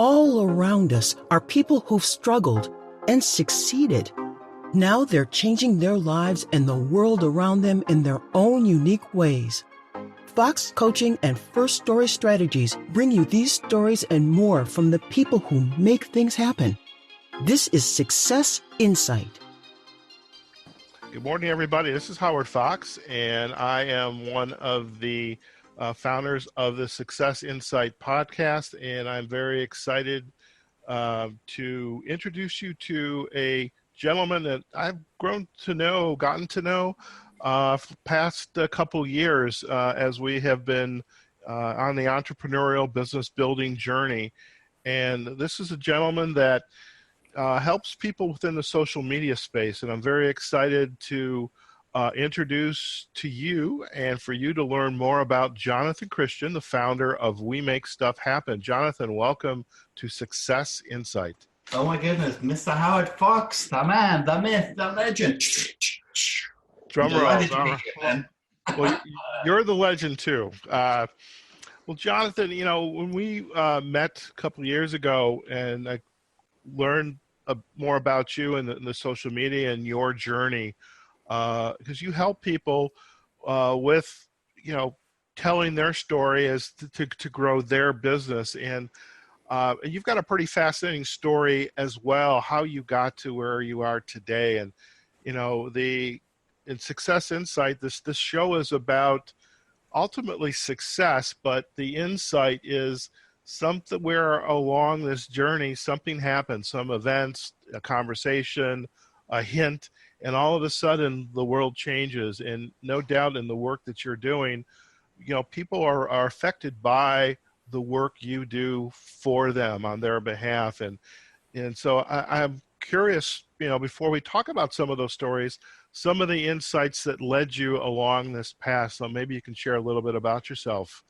All around us are people who've struggled and succeeded. Now they're changing their lives and the world around them in their own unique ways. Fox Coaching and First Story Strategies bring you these stories and more from the people who make things happen. This is Success Insight. Good morning, everybody. This is Howard Fox, and I am one of the founders of the Success Insight podcast, and I'm very excited to introduce you to a gentleman that I've gotten to know past a couple years as we have been on the entrepreneurial business building journey. And this is a gentleman that helps people within the social media space, and I'm very excited to introduce to you and for you to learn more about Jonathan Christian, the founder of We Make Stuff Happen. Jonathan, welcome to Success Insight. Oh my goodness, Mr. Howard Fox, the man, the myth, the legend. Drum roll. Well, you're the legend too. Well, Jonathan, you know, when we met a couple of years ago and I learned more about you and the social media and your journey, because you help people with, you know, telling their story as to grow their business. And you've got a pretty fascinating story as well, how you got to where you are today. And, you know, in Success Insight, this show is about ultimately success, but the insight is something where along this journey, something happens, some events, a conversation, a hint, and all of a sudden the world changes. And no doubt in the work that you're doing, you know, people are affected by the work you do for them on their behalf. And so I'm curious, you know, before we talk about some of those stories, some of the insights that led you along this path. So maybe you can share a little bit about yourself.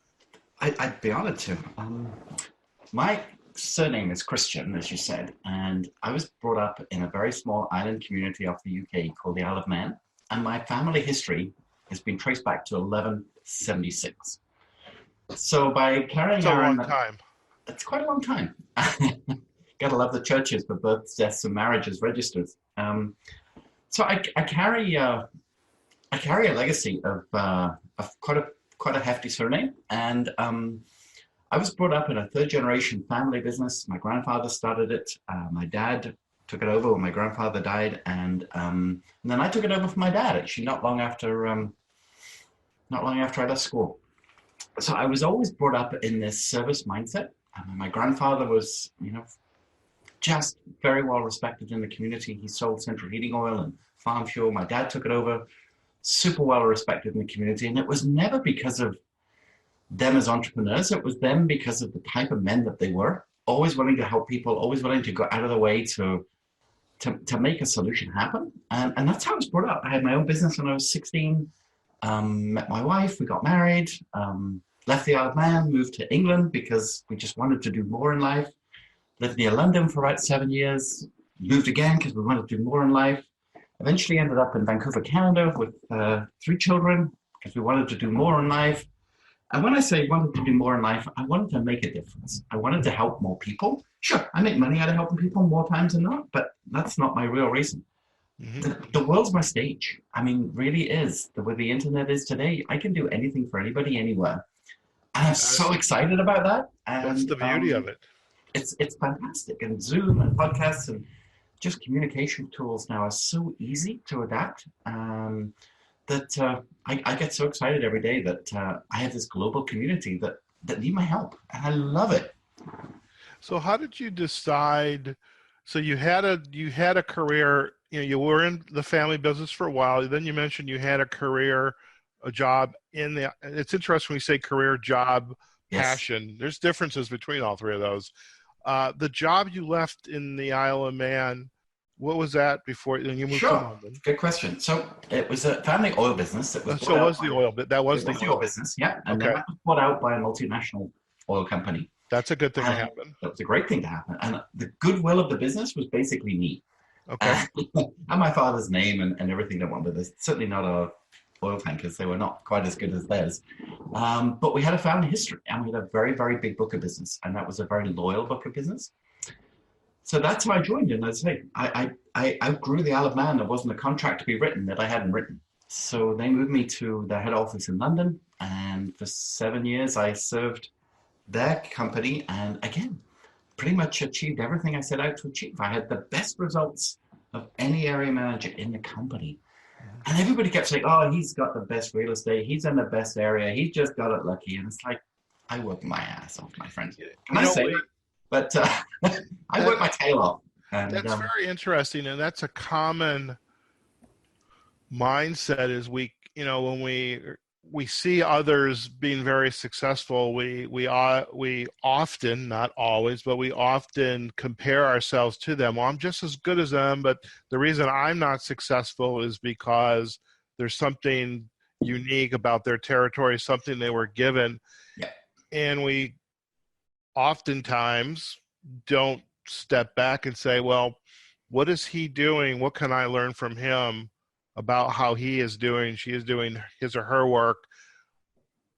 I'd be honored to. My surname is Christian, as you said, and I was brought up in a very small island community off the UK called the Isle of Man, and my family history has been traced back to 1176. So by carrying on... It's a long time. It's quite a long time. Gotta love the churches for births, deaths, and marriages registers. So I carry a legacy of quite a hefty surname, and I was brought up in a third-generation family business. My grandfather started it. My dad took it over when my grandfather died, and then I took it over from my dad. Actually, not long after I left school. So I was always brought up in this service mindset. My grandfather was, you know, just very well respected in the community. He sold central heating oil and farm fuel. My dad took it over, super well respected in the community. And it was never because of them as entrepreneurs. It was them because of the type of men that they were, always willing to help people, always willing to go out of the way to make a solution happen. And that's how I was brought up. I had my own business when I was 16, met my wife, we got married, left the Isle of Man, moved to England because we just wanted to do more in life. Lived near London for about 7 years, moved again because we wanted to do more in life. Eventually ended up in Vancouver, Canada with 3 children because we wanted to do more in life. And when I say wanted to do more in life, I wanted to make a difference. I wanted to help more people. Sure, I make money out of helping people more times than not, but that's not my real reason. Mm-hmm. The world's my stage. I mean, really is. The way the internet is today, I can do anything for anybody, anywhere. And I'm so excited about that. And that's the beauty of it. It's fantastic. And Zoom and podcasts and just communication tools now are so easy to adapt that I get so excited every day that I have this global community that need my help. And I love it. So how did you decide? So you had a career, you know, you were in the family business for a while. Then you mentioned you had a career, a job it's interesting when you say career, job, passion. Yes. There's differences between all three of those. The job you left in the Isle of Man, what was that before you moved to London? Good question. So it was a family oil business. That was the oil business, yeah. And then that was bought out by a multinational oil company. That's a good thing to happen. That was a great thing to happen. And the goodwill of the business was basically me. Okay. And my father's name and everything that went with it. Certainly not oil tankers. They were not quite as good as theirs. But we had a family history, and we had a very, very big book of business, and that was a very loyal book of business. So that's how I joined. And as I say, I outgrew the Isle of Man. There wasn't a contract to be written that I hadn't written. So they moved me to their head office in London. And for 7 years, I served their company. And again, pretty much achieved everything I set out to achieve. I had the best results of any area manager in the company. And everybody kept saying, oh, he's got the best real estate. He's in the best area. He just got it lucky. And it's like, I work my ass off, my friend. Can I say it? But I work my tail off. And, that's very interesting. And that's a common mindset is when we see others being very successful, we often, not always, but we often compare ourselves to them. Well, I'm just as good as them, but the reason I'm not successful is because there's something unique about their territory, something they were given. Yeah. And we oftentimes don't step back and say, well, what is he doing? What can I learn from him about how she is doing his or her work?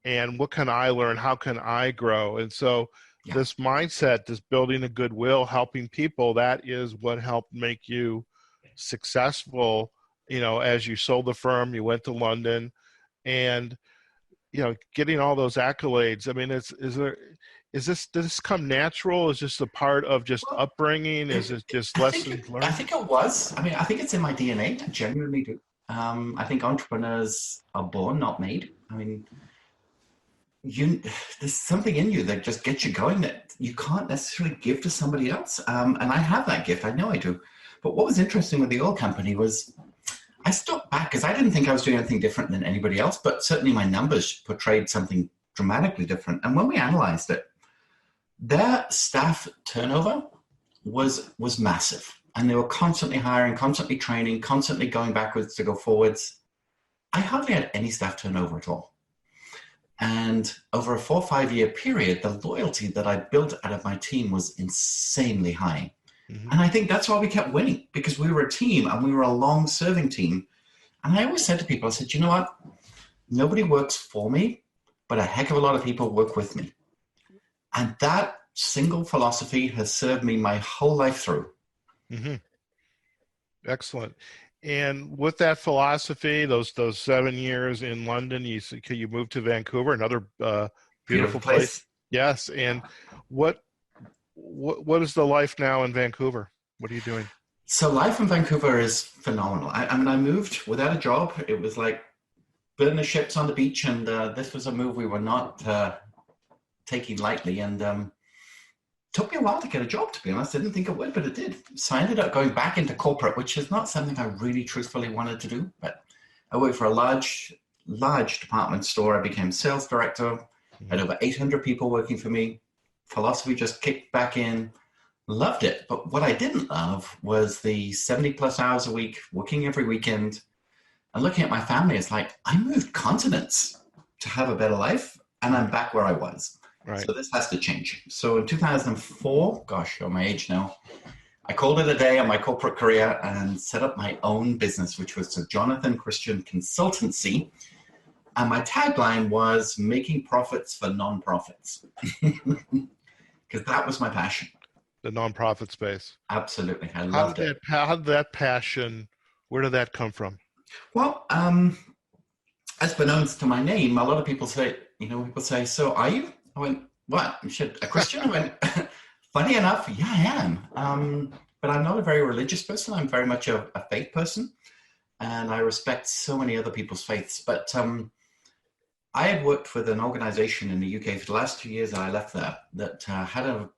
And what can I learn? How can I grow? And so this mindset, this building a goodwill, helping people, that is what helped make you successful. As you sold the firm, you went to London, and getting all those accolades. I mean, does this come natural? Is this a part of just upbringing? Is it just lessons learned? I think it was. I mean, I think it's in my DNA. I genuinely do. I think entrepreneurs are born, not made. I mean, there's something in you that just gets you going that you can't necessarily give to somebody else. And I have that gift. I know I do. But what was interesting with the oil company was I stepped back because I didn't think I was doing anything different than anybody else, but certainly my numbers portrayed something dramatically different. And when we analyzed it, their staff turnover was massive. And they were constantly hiring, constantly training, constantly going backwards to go forwards. I hardly had any staff turnover at all. And over a 4 or 5 year period, the loyalty that I built out of my team was insanely high. Mm-hmm. And I think that's why we kept winning, because we were a team and we were a long-serving team. And I always said to people, I said, you know what? Nobody works for me, but a heck of a lot of people work with me. And that single philosophy has served me my whole life through. Mm-hmm. Excellent. And with that philosophy, those 7 years in London, you moved to Vancouver, another beautiful place. Yes. And what is the life now in Vancouver? What are you doing? So life in Vancouver is phenomenal. I mean, I moved without a job. It was like burn the ships on the beach, and this was a move we were not taking lightly, and took me a while to get a job, to be honest. I didn't think it would, but it did. So I ended up going back into corporate, which is not something I really truthfully wanted to do, but I worked for a large department store. I became sales director. I had over 800 people working for me. Philosophy just kicked back in. Loved it. But what I didn't love was the 70 plus hours a week, working every weekend, and looking at my family. It's like, I moved continents to have a better life, and I'm back where I was. Right. So this has to change. So in 2004, gosh, you're my age now, I called it a day on my corporate career and set up my own business, which was the Jonathan Christian Consultancy. And my tagline was making profits for nonprofits, because that was my passion. The nonprofit space. Absolutely. I loved it. How did that passion, where did that come from? Well, as beknownst to my name, a lot of people say, so are you? I went, what? A Christian? I went, funny enough, yeah, I am. But I'm not a very religious person. I'm very much a faith person. And I respect so many other people's faiths. But I had worked with an organization in the UK for the last 2 years that I left there that had an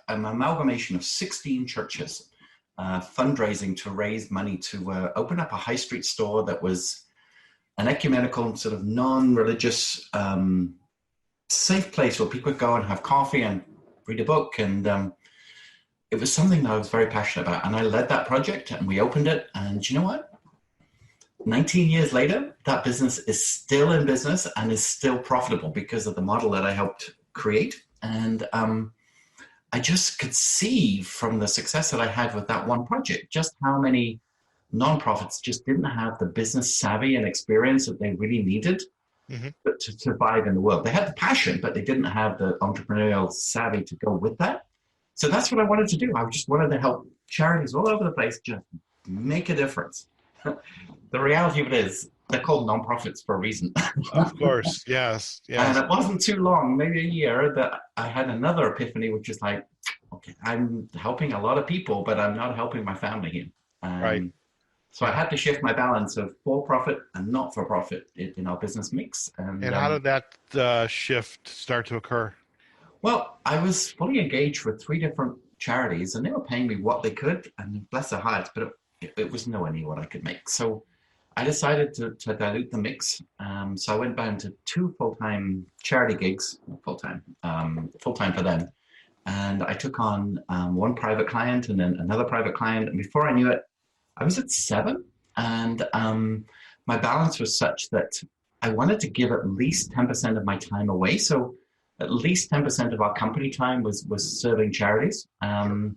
amalgamation of 16 churches fundraising to raise money to open up a high street store that was an ecumenical, sort of non-religious, safe place where people could go and have coffee and read a book. And it was something that I was very passionate about. And I led that project, and we opened it. And you know what? 19 years later, that business is still in business and is still profitable because of the model that I helped create. And I just could see from the success that I had with that one project, just how many nonprofits just didn't have the business savvy and experience that they really needed to survive in the world. They had the passion, but they didn't have the entrepreneurial savvy to go with that. So that's what I wanted to do. I just wanted to help charities all over the place just make a difference. The reality of it is they're called nonprofits for a reason. Of course, yes. And it wasn't too long, maybe a year, that I had another epiphany, which is like, okay, I'm helping a lot of people, but I'm not helping my family here. Right. So I had to shift my balance of for-profit and not-for-profit in our business mix. And how did that shift start to occur? Well, I was fully engaged with 3 different charities, and they were paying me what they could, and bless their hearts, but it was nowhere near what I could make. So I decided to dilute the mix. So I went down to 2 full-time charity gigs, full-time for them. And I took on 1 private client and then another private client. And before I knew it, I was at 7. And my balance was such that I wanted to give at least 10% of my time away. So at least 10% of our company time was serving charities. And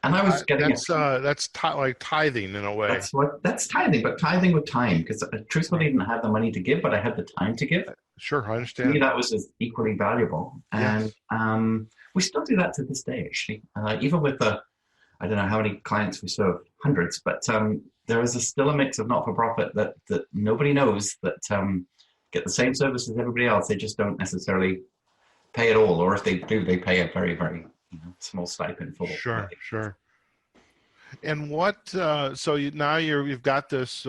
I was getting that's like tithing in a way. That's tithing, but tithing with time, because I truthfully didn't have the money to give, but I had the time to give. Sure, I understand. To me, that was equally valuable. And we still do that to this day, actually. Even with I don't know how many clients we serve, hundreds, but there is still a mix of not-for-profit that nobody knows that get the same service as everybody else. They just don't necessarily pay at all, or if they do, they pay a very, very small stipend for. Sure. And what? So now you've got this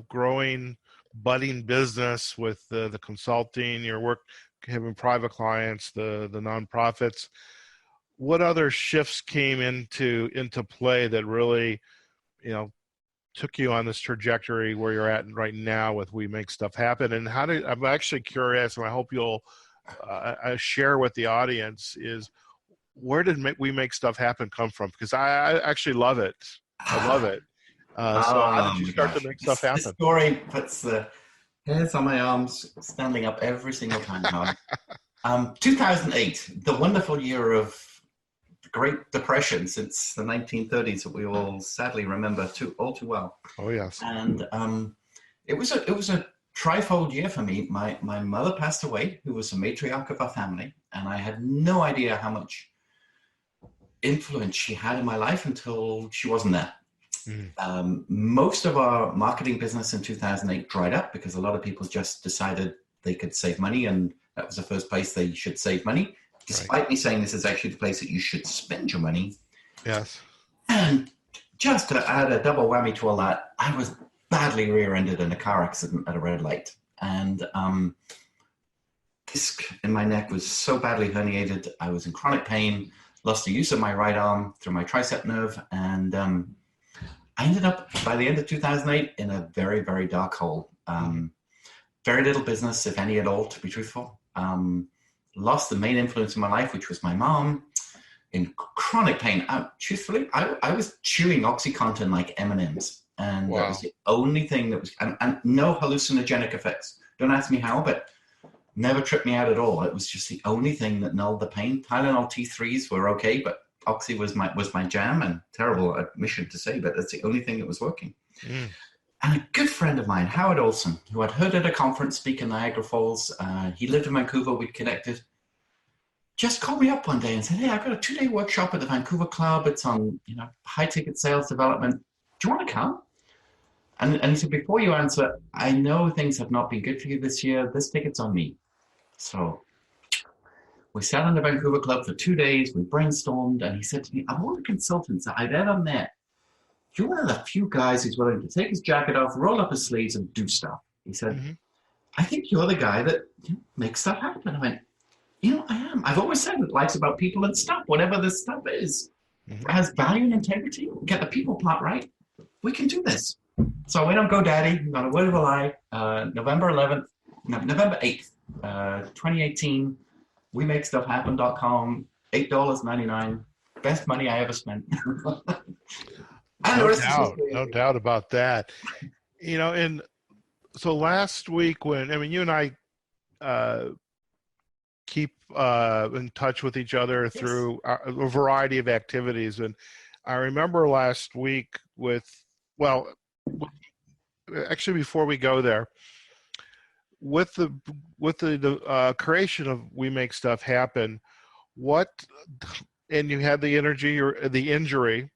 growing, budding business with the consulting, your work, having private clients, the nonprofits. What other shifts came into play that really, took you on this trajectory where you're at right now with We Make Stuff Happen? And I'm actually curious, and I hope you'll share with the audience, is where did We Make Stuff Happen come from? Because I actually love it. I love it. So how did you start to make stuff happen? This story puts the hairs on my arms standing up every single time. 2008, the wonderful year of the Great Depression since the 1930s that we all sadly remember all too well. Oh yes. And it was a trifold year for me. My mother passed away, who was a matriarch of our family, and I had no idea how much influence she had in my life until she wasn't there. Most of our marketing business in 2008 dried up because a lot of people just decided they could save money, and that was the first place they should save money, despite me saying this is actually the place that you should spend your money. Yes. And just to add a double whammy to all that, I was badly rear-ended in a car accident at a red light, and disc in my neck was so badly herniated. I was in chronic pain, lost the use of my right arm through my tricep nerve, and I ended up, by the end of 2008, in a very, very dark hole. Very little business, if any at all, to be truthful. Lost the main influence in my life, which was my mom, in chronic pain. Truthfully, I was chewing OxyContin like M&Ms, and that was the only thing that was, and no hallucinogenic effects. Don't ask me how, but never tripped me out at all. It was just the only thing that nulled the pain. Tylenol T3s were okay, but Oxy was my jam, and terrible admission to say, but that's the only thing that was working. And a good friend of mine, Howard Olson, who I'd heard at a conference speak in Niagara Falls, he lived in Vancouver, we'd connected, just called me up one day and said, hey, I've got a 2-day workshop at the Vancouver Club. It's on, high ticket sales development. Do you want to come? And he said, before you answer, I know things have not been good for you this year. This ticket's on me. So we sat in the Vancouver Club for 2 days. We brainstormed, and he said to me, of all the consultants that I've ever met, you're one of the few guys who's willing to take his jacket off, roll up his sleeves, and do stuff. He said, I think you're the guy that makes stuff happen. I went, I am. I've always said that life's about people and stuff, whatever this stuff is. If it has value and integrity, get the people part right, we can do this. So I went on GoDaddy, not a word of a lie, November 8th, 2018, WeMakeStuffHappen.com, $8.99, best money I ever spent. No doubt about that. And so last week you and I keep in touch with each other through a variety of activities. And I remember last week actually, before we go there, with the creation of We Make Stuff Happen, and you had the injury,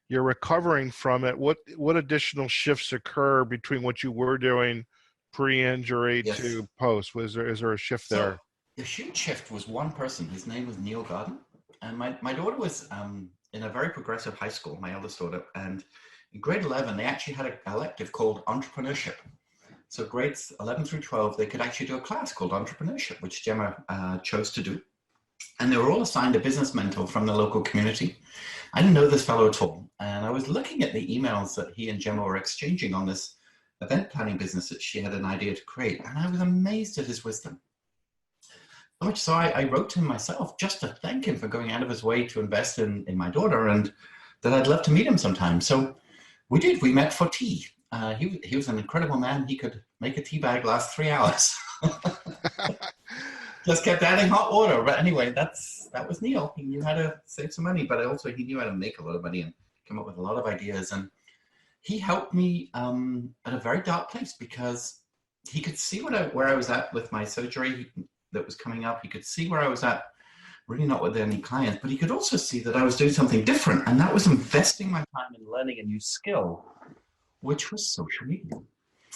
you're recovering from it. What additional shifts occur between what you were doing pre-injury to post? Is there a shift there? The huge shift was one person. His name was Neil Garden. And my daughter was in a very progressive high school, my eldest daughter. And in grade 11, they actually had an elective called entrepreneurship. So grades 11 through 12, they could actually do a class called entrepreneurship, which Gemma chose to do. And they were all assigned a business mentor from the local community. I didn't know this fellow at all. And I was looking at the emails that he and Gemma were exchanging on this event planning business that she had an idea to create. And I was amazed at his wisdom. So much so I wrote to him myself just to thank him for going out of his way to invest in my daughter, and that I'd love to meet him sometime. So we did. We met for tea. He was an incredible man. He could make a tea bag last 3 hours. Just kept adding hot water. But anyway, that was Neil. He knew how to save some money, but also he knew how to make a lot of money and come up with a lot of ideas. And he helped me at a very dark place, because he could see where I was at with my surgery that was coming up. He could see where I was at, really not with any clients, but he could also see that I was doing something different. And that was investing my time in learning a new skill, which was social media.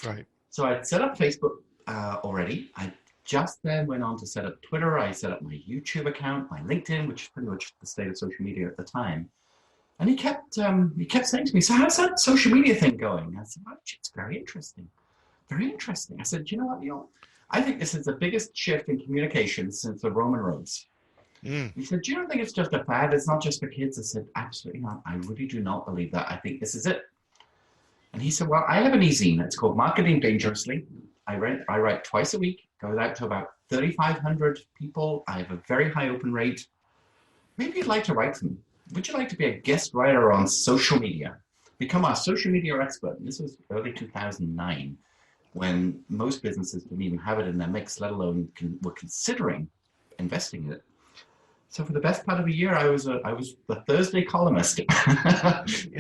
Right. So I'd set up Facebook already. I just then went on to set up Twitter. I set up my YouTube account, my LinkedIn, which is pretty much the state of social media at the time. And he kept saying to me, "So how's that social media thing going?" I said, "Well, it's very interesting. Very interesting." I said, "You know what, Neil? I think this is the biggest shift in communication since the Roman roads." He said, "Do you not think it's just a fad? It's not just for kids?" I said, "Absolutely not. I really do not believe that. I think this is it." And he said, "Well, I have an e-zine. It's called Marketing Dangerously. I write twice a week. Goes out to about 3,500 people. I have a very high open rate. Maybe you'd like to write for me. Would you like to be a guest writer on social media? Become our social media expert." And this was early 2009, when most businesses didn't even have it in their mix, let alone were considering investing in it. So for the best part of a year, I was the Thursday columnist in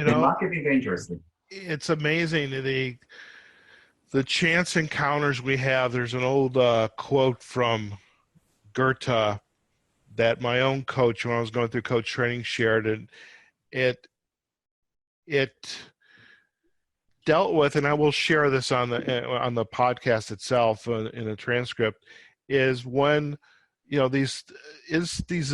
Marketing Dangerously. It's amazing the chance encounters we have. There's an old quote from Goethe that my own coach, when I was going through coach training, shared, and it dealt with, and I will share this on the podcast itself in a transcript, is when these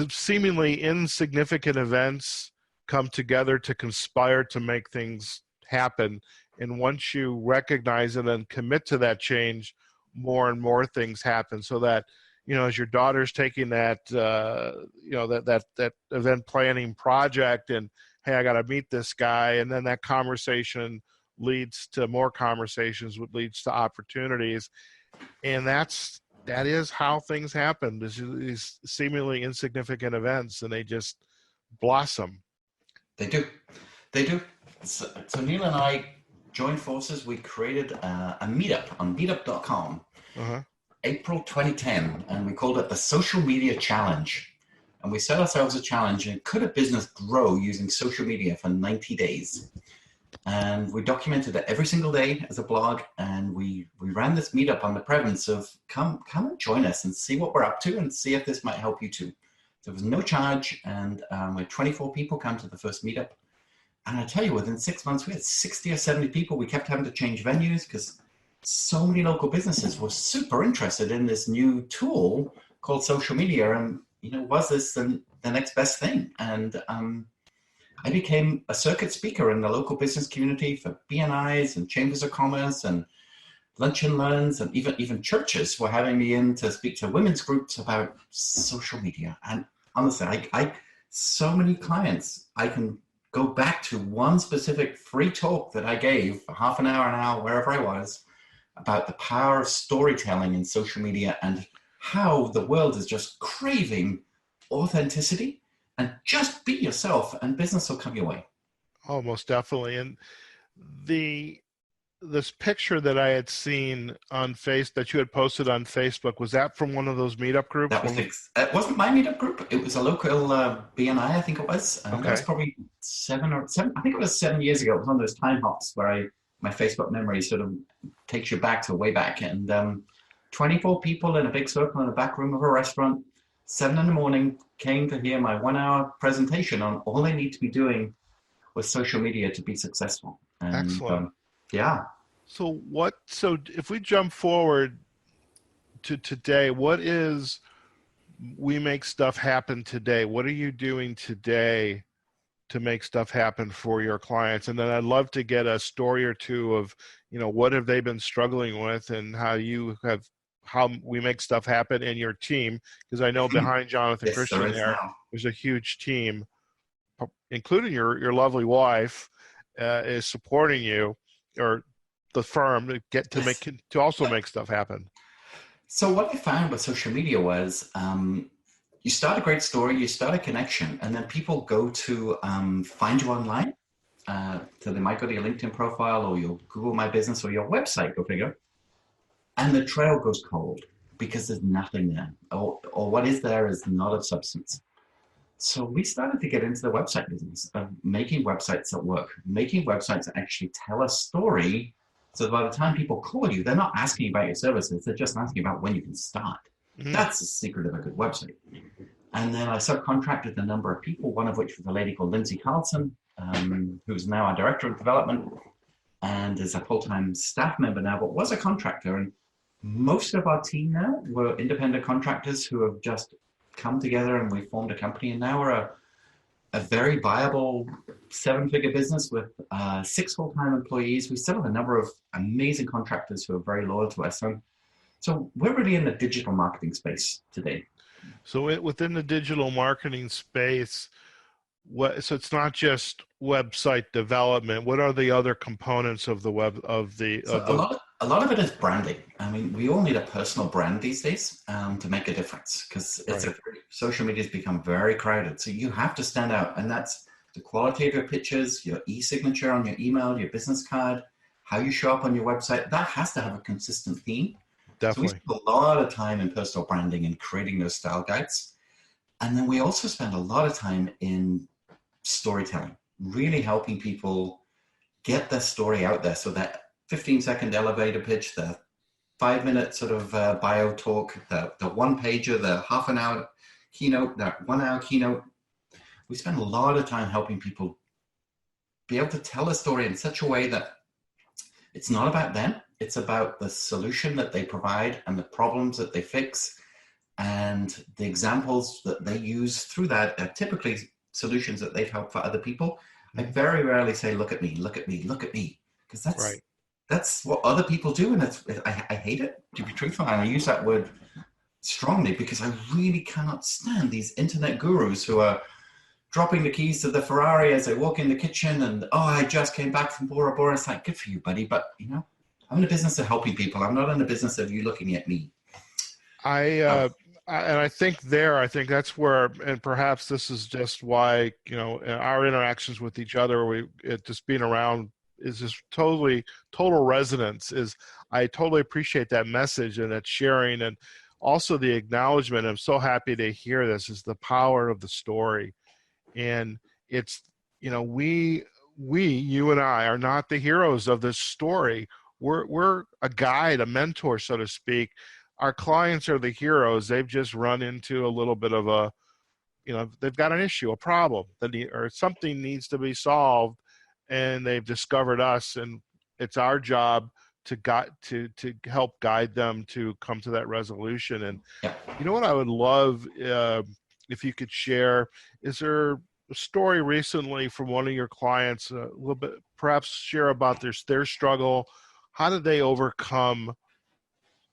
seemingly insignificant events come together to conspire to make things happen. And once you recognize it and commit to that change, more and more things happen. So that, as your daughter's taking that, that event planning project, and hey, I got to meet this guy. And then that conversation leads to more conversations, which leads to opportunities. And that is how things happen. These seemingly insignificant events, and they just blossom. They do. So Neil and I joined forces. We created a meetup on meetup.com, April 2010, and we called it the Social Media Challenge. And we set ourselves a challenge, and could a business grow using social media for 90 days? And we documented it every single day as a blog, and we ran this meetup on the premise of come and join us and see what we're up to and see if this might help you too. There was no charge, and we had 24 people come to the first meetup. And I tell you, within 6 months, we had 60 or 70 people. We kept having to change venues because so many local businesses were super interested in this new tool called social media. And, was this the next best thing? And I became a circuit speaker in the local business community for BNIs and chambers of commerce and lunch and learns, and even churches were having me in to speak to women's groups about social media. And honestly, I so many clients, I can go back to one specific free talk that I gave for half an hour, wherever I was, about the power of storytelling in social media and how the world is just craving authenticity. And just be yourself, and business will come your way. Oh, most definitely. And this picture that I had seen on that you had posted on Facebook, was that from one of those meetup groups? It wasn't my meetup group. It was a local BNI, I think it was. Okay. That was probably 7 years ago. It was one of those time hops where I Facebook memory sort of takes you back to way back. And 24 people in a big circle in the back room of a restaurant, 7 in the morning, came to hear my 1-hour presentation on all they need to be doing with social media to be successful. And Excellent. yeah. So if we jump forward to today, what is We Make Stuff Happen today? What are you doing today to make stuff happen for your clients? And then I'd love to get a story or two of, what have they been struggling with and how We Make Stuff Happen in your team. Because I know behind Jonathan Yes, Christian there's a huge team, including your lovely wife, is supporting you, or the firm, to also make stuff happen. So what I found with social media was you start a great story, you start a connection, and then people go to find you online. So they might go to your LinkedIn profile or your Google My Business or your website, go figure. And the trail goes cold because there's nothing there, or what is there is not of substance. So we started to get into the website business of making websites that work, making websites that actually tell a story. So by the time people call you, they're not asking about your services. They're just asking about when you can start. Mm-hmm. That's the secret of a good website. And then I subcontracted a number of people, one of which was a lady called Lindsay Carlson, who's now our director of development and is a full-time staff member now, but was a contractor. And most of our team now were independent contractors who have just come together and we formed a company. And now we're a very viable 7-figure business with 6 full-time employees. We still have a number of amazing contractors who are very loyal to us. So we're really in the digital marketing space today. So within the digital marketing space, so it's not just website development. What are the other components of the web A lot of it is branding. I mean, we all need a personal brand these days to make a difference because social media has become very crowded. So you have to stand out, and that's the quality of your pictures, your e-signature on your email, your business card, how you show up on your website. That has to have a consistent theme. Definitely. So we spend a lot of time in personal branding and creating those style guides. And then we also spend a lot of time in storytelling, really helping people get their story out there. So that 15-second elevator pitch, the 5-minute sort of bio talk, the 1-pager, the half-an-hour keynote, that 1-hour keynote. We spend a lot of time helping people be able to tell a story in such a way that it's not about them. It's about the solution that they provide and the problems that they fix and the examples that they use through that are typically solutions that they've helped for other people. I very rarely say, look at me, look at me, look at me. Because that's what other people do. And I hate it, to be truthful. And I use that word strongly because I really cannot stand these internet gurus who are dropping the keys to the Ferrari as they walk in the kitchen and, I just came back from Bora Bora. It's like, good for you, buddy. But, I'm in the business of helping people. I'm not in the business of you looking at me. And I think that's where, and perhaps this is just why, our interactions with each other, just being around is just total resonance. I totally appreciate that message and that sharing, and also the acknowledgement. I'm so happy to hear this, is the power of the story. And it's, you and I are not the heroes of this story. We're a guide, a mentor, so to speak. Our clients are the heroes. They've just run into a little bit of they've got an issue, a problem, or something needs to be solved, and they've discovered us, and it's our job to help guide them to come to that resolution. And you know what I would love if you could share, is there a story recently from one of your clients, a little bit, perhaps share about their struggle? How did they overcome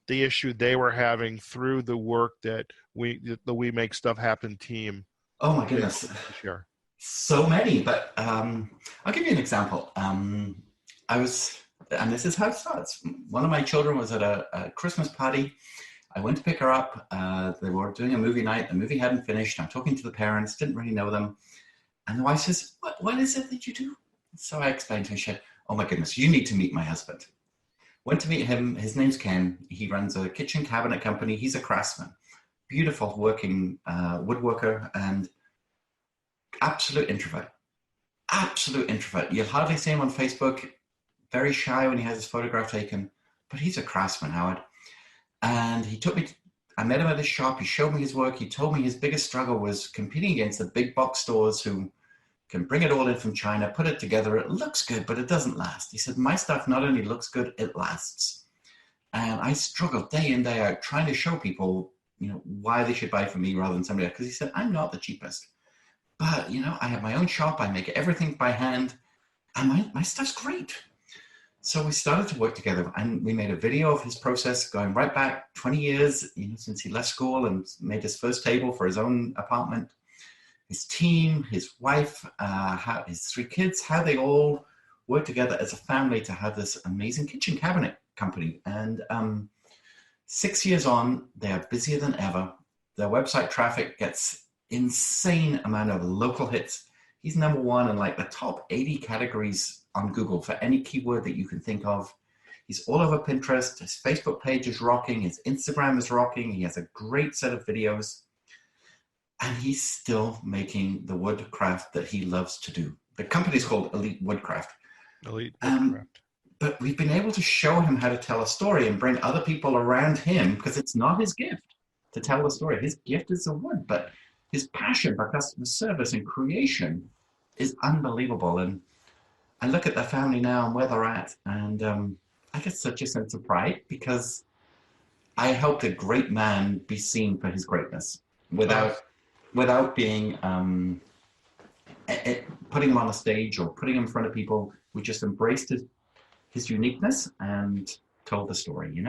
the issue they were having through the work that the We Make Stuff Happen team? Oh my goodness. Sure. So many, but I'll give you an example. And this is how it starts. One of my children was at a Christmas party. I went to pick her up. They were doing a movie night. The movie hadn't finished. I'm talking to the parents, didn't really know them. And the wife says, what is it that you do? So I explained to her, she said, oh my goodness, you need to meet my husband. Went to meet him. His name's Ken. He runs a kitchen cabinet company. He's a craftsman, beautiful working woodworker, and absolute introvert. You'll hardly see him on Facebook. very shy when he has his photograph taken, but he's a craftsman, Howard. And he took me, I met him at his shop. He showed me his work. He told me his biggest struggle was competing against the big box stores who can bring it all in from China, put it together. It looks good, but it doesn't last. He said, my stuff not only looks good, it lasts. And I struggled day in, day out, trying to show people, why they should buy from me rather than somebody else. Because he said, I'm not the cheapest. But, I have my own shop. I make everything by hand. And my stuff's great. So we started to work together, and we made a video of his process going right back 20 years, since he left school and made his first table for his own apartment. His team, his wife, his 3 kids, how they all work together as a family to have this amazing kitchen cabinet company. And 6 years on, they are busier than ever. Their website traffic gets insane amount of local hits. He's number 1 in like the top 80 categories on Google for any keyword that you can think of. He's all over Pinterest. His Facebook page is rocking. His Instagram is rocking. He has a great set of videos. And he's still making the woodcraft that he loves to do. The company is called Elite Woodcraft. Elite Woodcraft. But we've been able to show him how to tell a story and bring other people around him, because it's not his gift to tell the story. His gift is the wood, but his passion for customer service and creation is unbelievable. And I look at the family now and where they're at, and I get such a sense of pride, because I helped a great man be seen for his greatness without being putting him on a stage or putting him in front of people. We just embraced his uniqueness and told the story,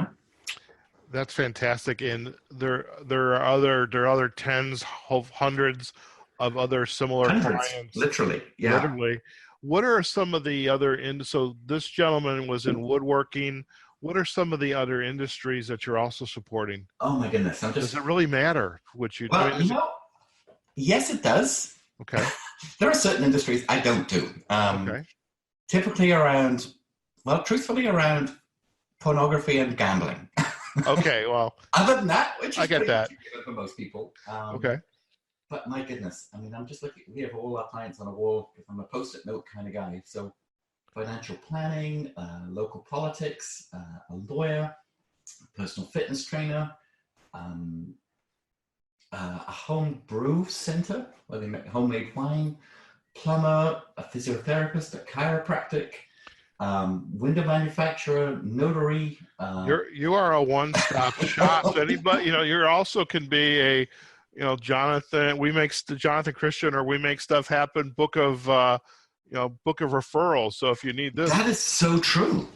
That's fantastic. And there are other tens of hundreds of other similar clients. Literally. Yeah. Literally. What are some of the other so this gentleman was in woodworking. What are some of the other industries that you're also supporting? Oh my goodness. Does it really matter what you do? Well, yes, it does. Okay. There are certain industries I don't do. Okay. Typically truthfully around pornography and gambling. Okay, well. Other than that, which is I get that for most people. Okay. But my goodness, I'm just looking. We have all our clients on a wall. If I'm a post-it note kind of guy, so financial planning, local politics, a lawyer, a personal fitness trainer, a home brew center where they make homemade wine, plumber, a physiotherapist, a chiropractic, window manufacturer, notary. You are a one-stop shop. Anybody, you also can be a, Jonathan. We make Jonathan Christian, or we make stuff happen. Book of referrals. So if you need this, that is so true.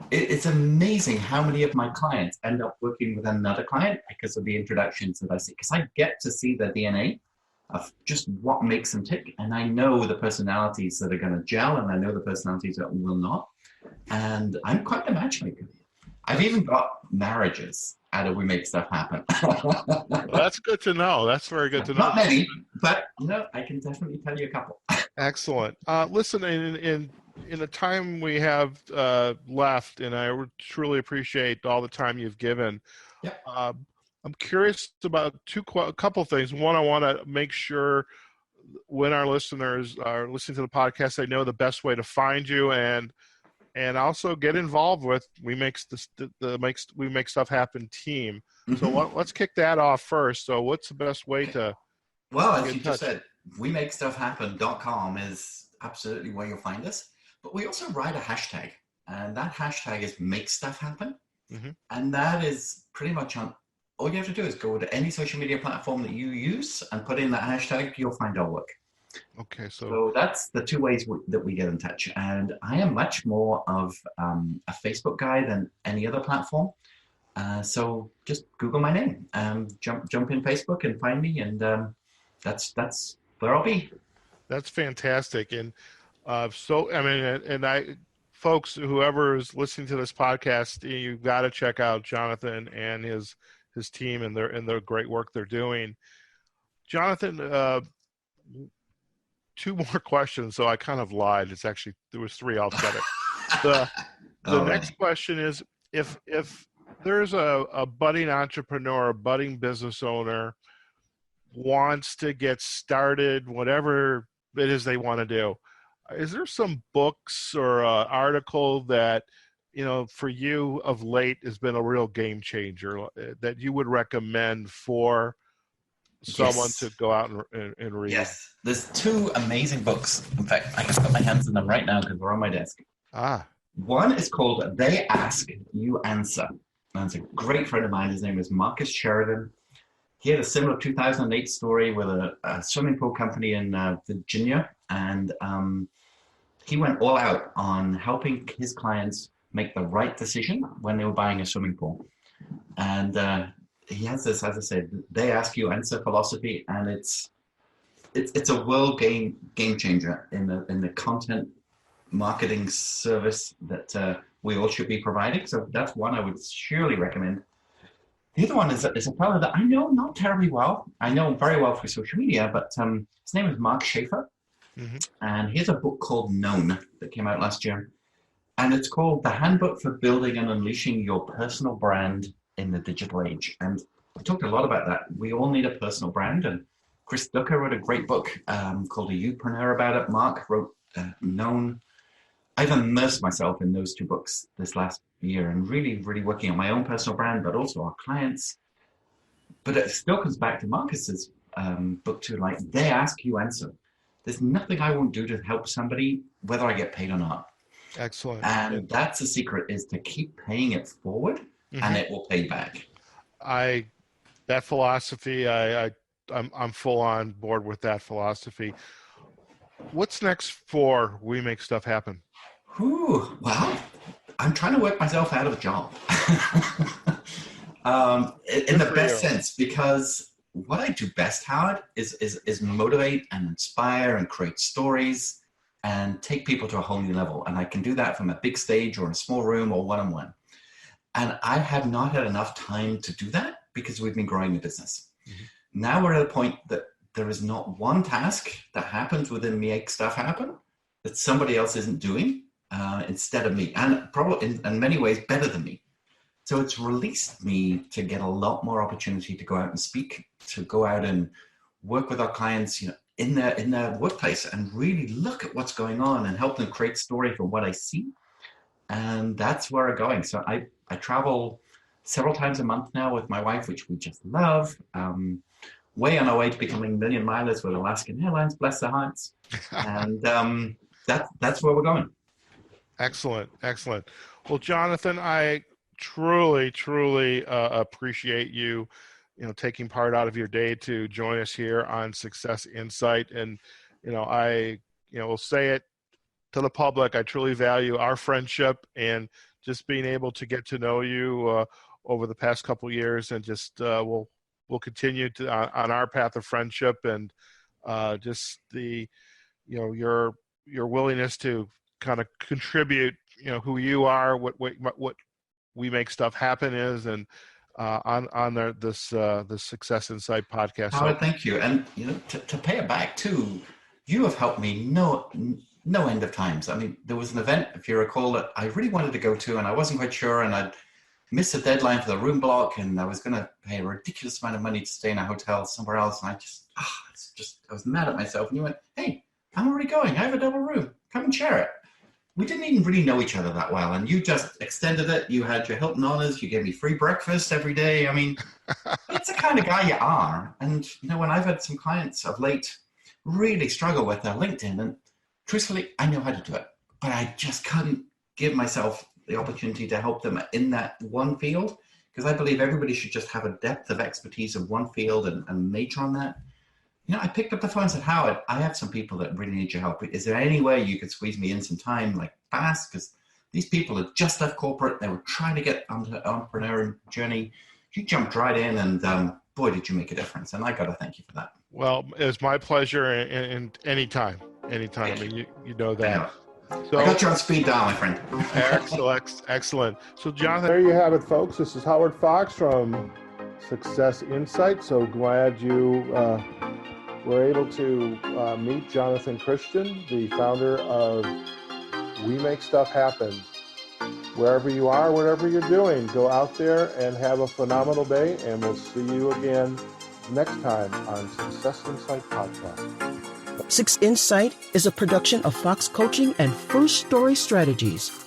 It's amazing how many of my clients end up working with another client because of the introductions that I see. Because I get to see the DNA of just what makes them tick. And I know the personalities that are going to gel, and I know the personalities that will not. And I'm quite the matchmaker. I've even got marriages out of We Make Stuff Happen. Well, that's good to know. That's very good to know. Not many, but I can definitely tell you a couple. Excellent. Listen, in the time we have left, and I would truly appreciate all the time you've given. Yeah. I'm curious about a couple of things. One, I want to make sure when our listeners are listening to the podcast, they know the best way to find you, and also get involved with We Make Stuff Happen team. Mm-hmm. So let's kick that off first. So what's the best way to? Well, as you just said, WeMakeStuffHappen.com is absolutely where you'll find us. But we also write a hashtag, and that hashtag is Make Stuff Happen. Mm-hmm. And that is pretty much on. All you have to do is go to any social media platform that you use and put in that hashtag. You'll find our work. Okay, so that's the two ways that we get in touch. And I am much more of a Facebook guy than any other platform. So just Google my name, jump in Facebook and find me, and that's where I'll be. That's fantastic. And folks, whoever is listening to this podcast, you've got to check out Jonathan and his team and their great work they're doing. Jonathan, 2 more questions. So I kind of lied. There was 3 altogether. The next question is, if there's a budding entrepreneur, a budding business owner wants to get started, whatever it is they want to do, is there some books or article that, for you of late has been a real game changer that you would recommend for someone to go out and read? Yes. There's two amazing books. In fact, I can put my hands in them right now because they're on my desk. One is called They Ask, You Answer. And it's a great friend of mine. His name is Marcus Sheridan. He had a similar 2008 story with a swimming pool company in Virginia. And he went all out on helping his clients make the right decision when they were buying a swimming pool. And he has this, as I said, They Ask, You Answer philosophy. And it's a world game changer in the content marketing service that we all should be providing. So that's one I would surely recommend. The other one is a fellow that I know not terribly well. I know him very well through social media, but his name is Mark Schaefer. Mm-hmm. And he has a book called Known that came out last year. And it's called The Handbook for Building and Unleashing Your Personal Brand in the Digital Age. And we talked a lot about that. We all need a personal brand. And Chris Ducker wrote a great book called A Youpreneur about it. Mark wrote Known. I've immersed myself in those two books this last year and really, really working on my own personal brand, but also our clients. But it still comes back to Marcus's book too, like They Ask, You Answer. There's nothing I won't do to help somebody, whether I get paid or not. Excellent. And that's the secret, is to keep paying it forward, and it will pay back. That philosophy, I'm full on board with that philosophy. What's next for We Make Stuff Happen? Well, I'm trying to work myself out of a job in the best sense, because what I do best, Howard, is motivate and inspire and create stories and take people to a whole new level. And I can do that from a big stage or in a small room or one-on-one. And I have not had enough time to do that because we've been growing the business. Mm-hmm. Now we're at a point that there is not one task that happens within Make Stuff Happen that somebody else isn't doing instead of me, and probably in many ways better than me. So it's released me to get a lot more opportunity to go out and speak, to go out and work with our clients, in their workplace, and really look at what's going on and help them create story from what I see. And that's where we're going. So I travel several times a month now with my wife, which we just love. Way on our way to becoming million milers with Alaskan Airlines, bless their hearts. And that's where we're going. Excellent. Well, Jonathan, I truly appreciate you, taking part out of your day to join us here on Success Insight. And, I will say it to the public, I truly value our friendship and just being able to get to know you over the past couple of years, and just we'll continue to on our path of friendship, and just the, your willingness to kind of contribute, who you are, what We Make Stuff Happen is, and on this Success Insight podcast. Howard, thank you. And to pay it back too, you have helped me no end of times. I mean, there was an event, if you recall, that I really wanted to go to, and I wasn't quite sure, and I'd missed the deadline for the room block, and I was going to pay a ridiculous amount of money to stay in a hotel somewhere else, and I was mad at myself. And you went, "Hey, I'm already going. I have a double room. Come and share it." We didn't even really know each other that well, and you just extended it. You had your Hilton honors. You gave me free breakfast every day. I mean, it's the kind of guy you are. And when I've had some clients of late really struggle with their LinkedIn, and truthfully, I know how to do it, but I just couldn't give myself the opportunity to help them in that one field, because I believe everybody should just have a depth of expertise of one field and major on that. I picked up the phone and said, "Howard, I have some people that really need your help. Is there any way you could squeeze me in some time, like fast? Because these people had just left corporate. They were trying to get onto the entrepreneurial journey. You jumped right in, and boy, did you make a difference." And I got to thank you for that. Well, it was my pleasure, and anytime. I mean, you know that. So, I got you on speed dial, my friend. Excellent. So, Jonathan, there you have it, folks. This is Howard Fox from Success Insight. So glad you were able to meet Jonathan Christian, the founder of We Make Stuff Happen. Wherever you are, whatever you're doing, go out there and have a phenomenal day, and we'll see you again next time on Success Insight Podcast. Six Insight is a production of Fox Coaching and First Story Strategies.